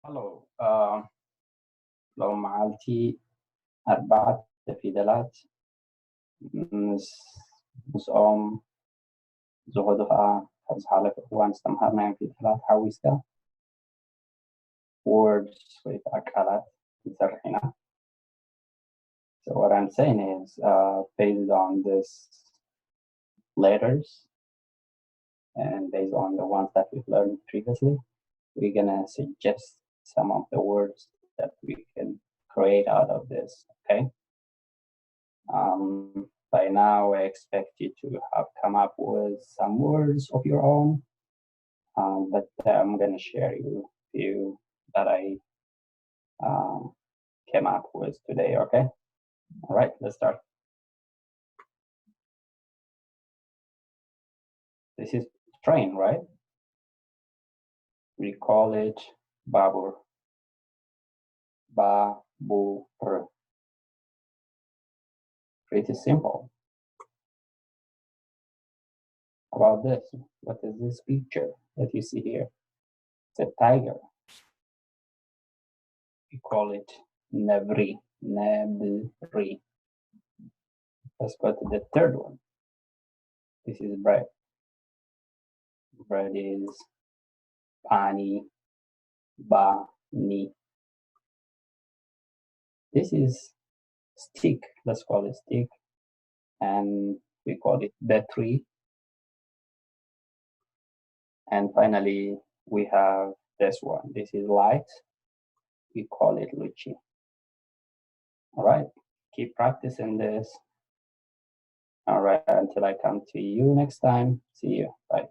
Hello. لو معلتي أربعة فيدلات مسኦም ዝኸዱ ከዓ ካብ ዝሓለፈ እዋን ዝተምሃርናዮም ፊደላት ሓዊስካ words ወይ ከዓ ቃላት ንሰርሕ ኢና። So what I'm saying is based on this letters and based on the ones that we've learned previously, we're gonna suggest some of the words that we can create out of this, okay? By now, I expect you to have come up with some words of your own, but I'm going to share you a few that I came up with today, okay? All right, let's start. This is train, right? We call it babur. Babur. Pretty simple. About this, what is this picture that you see here? It's a tiger. We call it Nevri. Nevri. Let's go to the third one. This is bread. Bread is pani, bani. This is stick. Let's call it stick. And we call it betri. And finally, we have this one. This is light. We call it luchi. All right. Keep practicing this. All right. Until I come to you next time. See you. Bye.